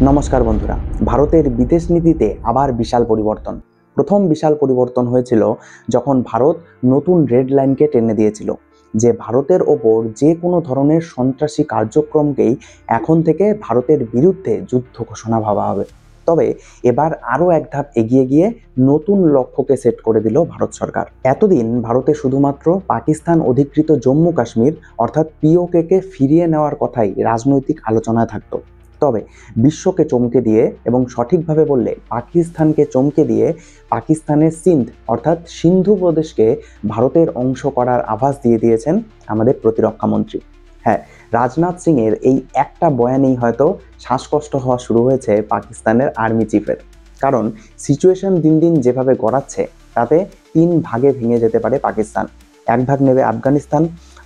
নমস্কার বন্ধুরা, ভারতের বিদেশ নীতিতে আবার বিশাল পরিবর্তন। প্রথম বিশাল পরিবর্তন হয়েছিল যখন ভারত নতুন রেড লাইনকে টেনে দিয়েছিল যে ভারতের ওপর যে কোনো ধরনের সন্ত্রাসী কার্যক্রমকেই এখন থেকে ভারতের বিরুদ্ধে যুদ্ধ ঘোষণা ভাবা হবে। তবে এবার আরও এক ধাপ এগিয়ে গিয়ে নতুন লক্ষ্যকে সেট করে দিল ভারত সরকার। এতদিন ভারতে শুধুমাত্র পাকিস্তান অধিকৃত জম্মু কাশ্মীর অর্থাৎ পিওকে ফিরিয়ে নেওয়ার কথাই রাজনৈতিক আলোচনায় থাকতো। তবে বিশ্বকে চমকে দিয়ে এবং সঠিকভাবে বললে পাকিস্তানকে চমকে দিয়ে পাকিস্তানের সিন্ধ অর্থাৎ সিন্ধু প্রদেশকে ভারতের অংশ করার আভাস দিয়ে দিয়েছেন আমাদের প্রতিরক্ষা মন্ত্রী। হ্যাঁ, রাজনাথ সিংয়ের এই একটা বয়ানেই হয়তো শ্বাসকষ্ট হওয়া শুরু হয়েছে পাকিস্তানের আর্মি চিফের। কারণ সিচুয়েশন দিন দিন যেভাবে গড়াচ্ছে তাতে 3 ভাগে ভেঙে যেতে পারে পাকিস্তান। এক ভাগ নেবে আফগানিস্তান,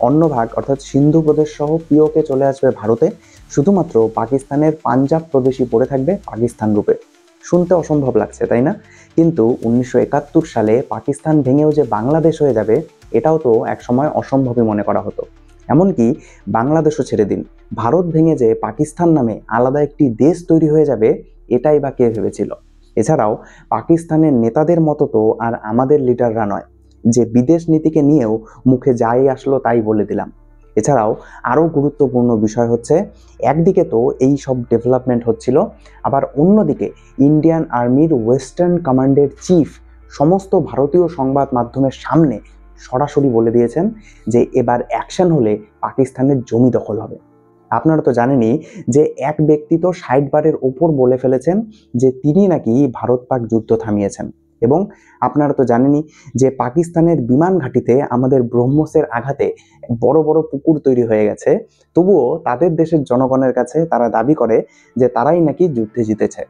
অন্য ভাগ অর্থাৎ সিন্ধু প্রদেশ সহ পিওকে চলে আসবে ভারতে, শুধুমাত্র পাকিস্তানের পাঞ্জাব প্রদেশই পড়ে থাকবে পাকিস্তান রূপে। শুনতে অসম্ভব লাগছে, তাই না? কিন্তু 1971 সালে পাকিস্তান ভেঙেও যে বাংলাদেশ হয়ে যাবে এটাও তো একসময় অসম্ভবই মনে করা হতো। এমনকি বাংলাদেশও ছেড়ে দিন, ভারত ভেঙে যে পাকিস্তান নামে আলাদা একটি দেশ তৈরি হয়ে যাবে এটাই বা কে ভেবেছিল? এছাড়াও পাকিস্তানের নেতাদের মতো তো আর আমাদের লিডাররা নয় যে বিদেশ নীতিকে নিয়েও মুখে যাই আসলো তাই বলে দিলাম। এছাড়াও আরও গুরুত্বপূর্ণ বিষয় হচ্ছে, একদিকে তো এই সব ডেভেলপমেন্ট হচ্ছিল, আবার অন্যদিকে ইন্ডিয়ান আর্মির ওয়েস্টার্ন কমান্ডের চিফ সমস্ত ভারতীয় সংবাদ মাধ্যমের সামনে সরাসরি বলে দিয়েছেন যে এবার অ্যাকশন হলে পাকিস্তানের জমি দখল হবে। আপনারা তো জানেনই যে এক ব্যক্তি তো 60 বারের ওপর বলে ফেলেছেন যে তিনি নাকি ভারত পাক যুদ্ধ থামিয়েছেন। এবং আপনারা তো জানেনই যে পাকিস্তানের বিমান ঘাঁটিতে আমাদের ব্রহ্মসের আঘাতে বড় বড় পুকুর তৈরি হয়ে গেছে, তবুও তাদের দেশের জনগণের কাছে তারা দাবি করে যে তারাই নাকি যুদ্ধে জিতেছে।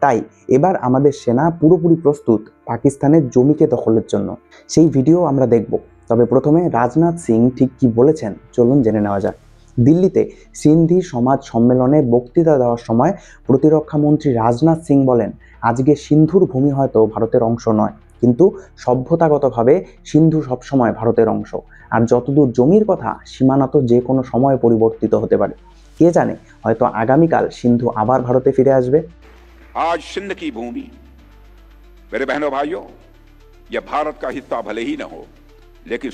তাই এবার আমাদের সেনা পুরোপুরি প্রস্তুত পাকিস্তানের জমিকে দখলের জন্য। সেই ভিডিও আমরা দেখব। তবে প্রথমে রাজনাথ সিং ঠিক কি বলেছেন চলুন জেনে নেওয়া যাক। দিল্লিতে সিন্ধি সমাজ সম্মেলনে বক্তৃতা দেওয়ার সময় প্রতিরক্ষা মন্ত্রী রাজনাথ সিং বলেন, আজকে সিন্ধুর ভূমি হয়তো ভারতের অংশ নয়, কিন্তু সভ্যতাগতভাবে সিন্ধু সবসময় ভারতের অংশ। আর যতদূর জমির কথা, সীমানা তো যে কোনো সময় পরিবর্তিত হতে পারে। কে জানে, হয়তো আগামীকাল সিন্ধু আবার ভারতে ফিরে আসবে। आज सिंध की भूमि मेरे बहनों भाइयों, यह भारत का हिस्सा भले ही न हो, लेकिन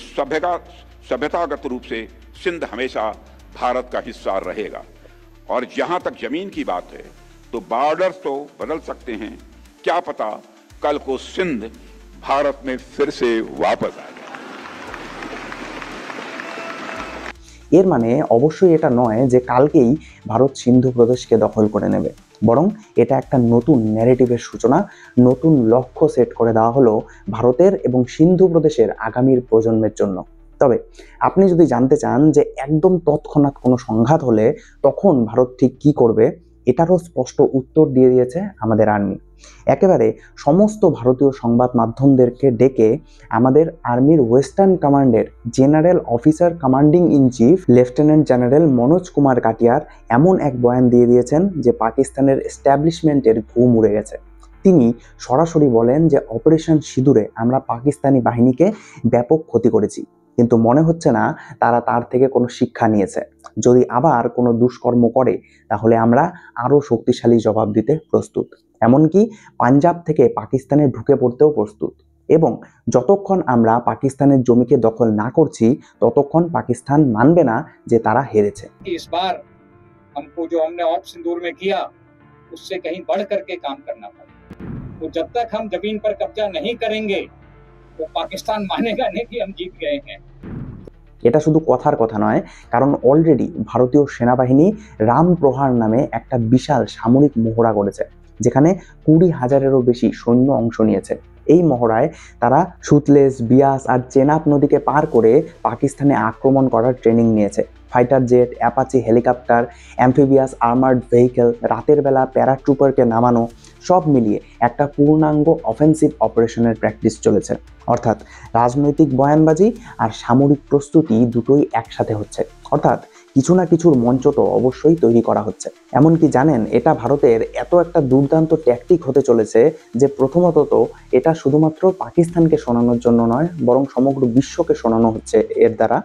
सभ्यतागत रूप से सिंध हमेशा भारत का हिस्सा रहेगा। और जहां तक जमीन की बात है तो बॉर्डर्स तो बदल सकते हैं, क्या पता कल को सिंध भारत में फिर से वापस आ जाए। এর মানে অবশ্যই এটা নয় যে কালকেই ভারত সিন্ধু প্রদেশকে দখল করে নেবে, বরং এটা একটা নতুন ন্যারেটিভের সূচনা, নতুন লক্ষ্য সেট করে দেওয়া হলো ভারতের এবং সিন্ধু প্রদেশের আগামীর প্রজন্মের জন্য। তবে আপনি যদি জানতে চান যে একদম তৎক্ষণাৎ কোনো সংঘাত হলে তখন ভারত ঠিক কি করবে, এটারও স্পষ্ট উত্তর দিয়ে দিয়েছে আমাদের আর্মি। একেবারে সমস্ত ভারতীয় সংবাদ মাধ্যমদেরকে ডেকে আমাদের আর্মির ওয়েস্টার্ন কমান্ডের general officer commanding in chief lieutenant general Manoj Kumar Katiyar এমন এক বয়ান দিয়ে দিয়েছেন যে পাকিস্তানের এস্টাবলিশমেন্টের ঘুম উড়ে গেছে। তিনি সরাসরি বলেন যে অপারেশন সিঁদুরে আমরা পাকিস্তানি বাহিনীকে ব্যাপক ক্ষতি করেছি, কিন্তু মনে হচ্ছে না তারা তার থেকে কোনো শিক্ষা নিয়েছে। যদি আবার কোনো দুষ্কর্ম করে তাহলে আমরা আরও শক্তিশালী জবাব দিতে প্রস্তুত, এমনকি পাঞ্জাব থেকে পাকিস্তানে ঢুকে পড়তেও প্রস্তুত। এবং যতক্ষণ আমরা পাকিস্তানের জমিকে দখল না করছি ততক্ষণ পাকিস্তান মানবে না যে তারা হেরেছে। इसबार हमको जो हमने ऑपरेशन सिंदूर में किया उससे कहीं बढ़ करके काम करना पड़ा। तो जब तक हम जमीन पर कब्जा नहीं करेंगे तो पाकिस्तान मानेगा नहीं कि हम जीत गए हैं। এটা শুধু কথার কথা নয়, কারণ অলরেডি ভারতীয় সেনাবাহিনী রাম প্রহার নামে একটা বিশাল সামরিক মহড়া করেছে, যেখানে 20,000-এরও বেশি সৈন্য অংশ নিয়েছে। এই মহড়ায় তারা সুতলেজ, বিয়াস আর চেনাব নদীকে পার করে পাকিস্তানে আক্রমণ করার ট্রেনিং নিয়েছে। Fighter jet, Apache helicopter, amphibious armoured vehicle, রাতের বেলা প্যারাট্রুপারকে নামানো, সব মিলিয়ে একটা পূর্ণাঙ্গ অফেন্সিভ অপারেশনের প্র্যাকটিস চলেছে। অর্থাৎ রাজনৈতিক বয়ানবাজি আর সামরিক প্রস্তুতি দুটোই একসাথে হচ্ছে, অর্থাৎ কিছু না কিছুর মঞ্চ তো অবশ্যই তৈরি করা হচ্ছে। এমনকি জানেন, এটা ভারতের এত একটা দুর্দান্ত ট্যাকটিক হতে চলেছে যে প্রথমত তো এটা শুধুমাত্র পাকিস্তানকে শোনানোর জন্য নয়, বরং সমগ্র বিশ্বকে শোনানো হচ্ছে এর দ্বারা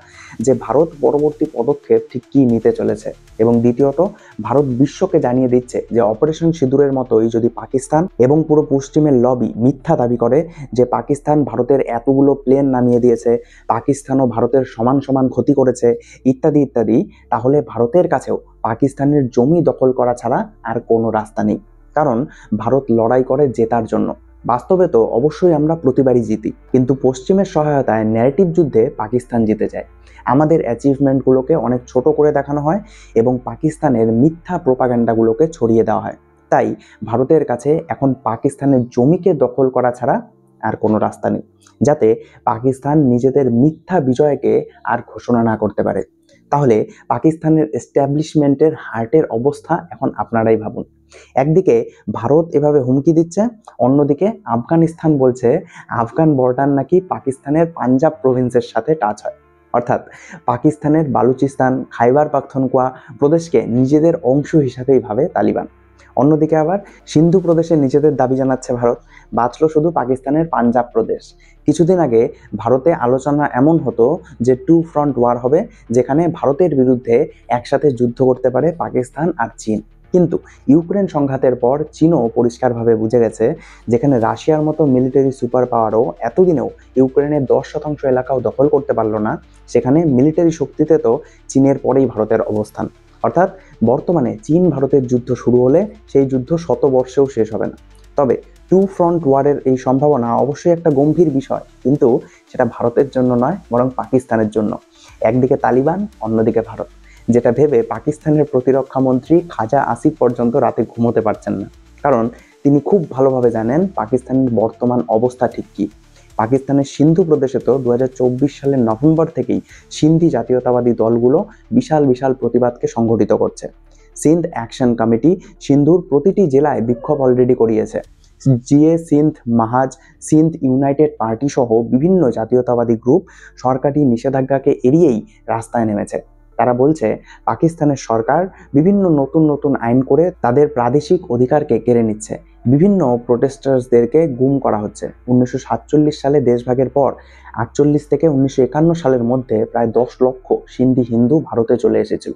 যে ভারত পরবর্তী পদক্ষেপ ঠিক কী নিতে চলেছে। এবং দ্বিতীয়ত, ভারত বিশ্বকে জানিয়ে দিচ্ছে যে অপারেশন সিঁদুরের মতোই যদি পাকিস্তান এবং পুরো পশ্চিমের লবি মিথ্যা দাবি করে যে পাকিস্তান ভারতের এতগুলো প্লেন নামিয়ে দিয়েছে, পাকিস্তানও ভারতের সমান সমান ক্ষতি করেছে ইত্যাদি ইত্যাদি, তাহলে ভারতের কাছেও পাকিস্তানের জমি দখল করা ছাড়া আর কোনো রাস্তা নেই। কারণ ভারত লড়াই করে জেতার জন্য। বাস্তবে তো অবশ্যই আমরা প্রতিবারই জিতি, কিন্তু পশ্চিমের সহায়তায় ন্যারেটিভ যুদ্ধে পাকিস্তান জিতে যায়। আমাদের অ্যাচিভমেন্টগুলোকে অনেক ছোট করে দেখানো হয় এবং পাকিস্তানের মিথ্যা প্রোপাগান্ডাগুলোকে ছড়িয়ে দেওয়া হয়। তাই ভারতের কাছে এখন পাকিস্তানের জমিকে দখল করা ছাড়া আর কোনো রাস্তা নেই, যাতে পাকিস্তান নিজেদের মিথ্যা বিজয়কে আর ঘোষণা না করতে পারে। তাহলে পাকিস্তানের এস্টাবলিশমেন্টের হার্টের অবস্থা এখন আপনারাই ভাবুন। একদিকে ভারত এভাবে হুমকি দিচ্ছে, অন্যদিকে আফগানিস্তান বলছে আফগান বর্ডার নাকি পাকিস্তানের পাঞ্জাব প্রভিন্সের সাথে টাচ হয়। অর্থাৎ পাকিস্তানের বালুচিস্তান, খাইবার পাখতুনখোয়া প্রদেশকে নিজেদের অংশ হিসাবেই ভাবে তালিবান। অন্যদিকে আবার সিন্ধু প্রদেশে নিজেদের দাবি জানাচ্ছে ভারত, বাঁচল শুধু পাকিস্তানের পাঞ্জাব প্রদেশ। কিছুদিন আগে ভারতে আলোচনা এমন হতো যে 2 ফ্রন্ট ওয়ার হবে, যেখানে ভারতের বিরুদ্ধে একসাথে যুদ্ধ করতে পারে পাকিস্তান আর চীন। কিন্তু ইউক্রেন সংঘাতের পর চীনও পরিষ্কারভাবে বুঝে গেছে, যেখানে রাশিয়ার মতো মিলিটারি সুপার পাওয়ারও এতদিনেও ইউক্রেনের 10% এলাকাও দখল করতে পারল না, সেখানে মিলিটারি শক্তিতে তো চীনের পরেই ভারতের অবস্থান। অর্থাৎ বর্তমানে চীন ভারতের যুদ্ধ শুরু হলে সেই যুদ্ধ শতবর্ষেও শেষ হবে না। তবে 2 ফ্রন্ট ওয়ারের এই সম্ভাবনা অবশ্যই একটা গম্ভীর বিষয়, কিন্তু সেটা ভারতের জন্য নয়, বরং পাকিস্তানের জন্য। একদিকে তালিবান, অন্যদিকে ভারত, যেটা ভেবে পাকিস্তানের প্রতিরক্ষা মন্ত্রী খাজা আসিফ পর্যন্ত রাতে ঘুমোতে পারছেন না। কারণ তিনি খুব ভালোভাবে জানেন পাকিস্তানের বর্তমান অবস্থা ঠিক কী। পাকিস্তানের সিন্ধু প্রদেশে তো 2024 সালের নভেম্বর থেকেই সিন্ধি জাতীয়তাবাদী দলগুলো বিশাল বিশাল প্রতিবাদকে সংগঠিত করছে। সিন্ধ অ্যাকশন কমিটি সিন্ধুর প্রতিটি জেলায় বিক্ষোভ অলরেডি করিয়েছে। জিএ সিন্ধ মাহাজ, সিন্ধ ইউনাইটেড পার্টি সহ বিভিন্ন জাতীয়তাবাদী গ্রুপ সরকারি নিষেধাজ্ঞাকে এড়িয়েই রাস্তায় নেমেছে। তারা বলছে পাকিস্তানের সরকার বিভিন্ন নতুন নতুন আইন করে তাদের প্রাদেশিক অধিকারকে কেড়ে নিচ্ছে। বিভিন্ন প্রোটেস্টার্সদেরকে গুম করা হচ্ছে। 1947 সালে দেশভাগের পর 48 থেকে 1951 সালের মধ্যে প্রায় 10 লক্ষ সিন্ধি হিন্দু ভারতে চলে এসেছিল।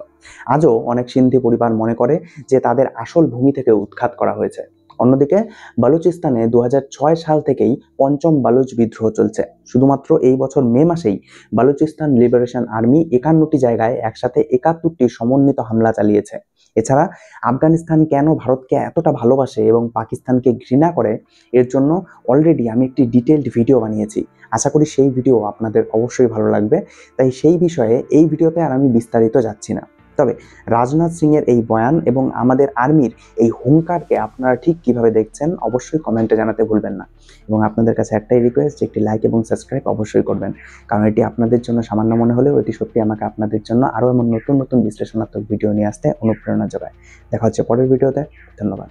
আজও অনেক সিন্ধি পরিবার মনে করে যে তাদের আসল ভূমি থেকে উৎখাত করা হয়েছে। অন্যদিকে বালুচিস্তানে 2006 সাল থেকেই 5ম বালুচ বিদ্রোহ চলছে। শুধুমাত্র এই বছর মে মাসেই বালুচিস্তান লিবারেশন আর্মি 51টি জায়গায় একসাথে 71টি সমন্বিত হামলা চালিয়েছে। এছাড়া আফগানিস্তান কেন ভারতকে এতটা ভালোবাসে এবং পাকিস্তানকে ঘৃণা করে, এর জন্য অলরেডি আমি একটি ডিটেইলড ভিডিও বানিয়েছি। আশা করি সেই ভিডিও আপনাদের অবশ্যই ভালো লাগবে। তাই সেই বিষয়ে এই ভিডিওতে আর আমি বিস্তারিত যাচ্ছি না। তবে রাজনাথ সিংয়ের এই বয়ান এবং আমাদের আর্মির এই হুঙ্কারকে আপনারা ঠিক কিভাবে দেখছেন অবশ্যই কমেন্টে জানাতে ভুলবেন না। এবং আপনাদের কাছে একটাই রিকোয়েস্ট যে একটি লাইক এবং সাবস্ক্রাইব অবশ্যই করবেন, কারণ এটি আপনাদের জন্য সামান্য মনে হলেও এটি সত্যি আমাকে আপনাদের জন্য আরও এমন নতুন নতুন বিশ্লেষণাত্মক ভিডিও নিয়ে আসতে অনুপ্রেরণা যোগায়। দেখা হচ্ছে পরের ভিডিওতে। ধন্যবাদ।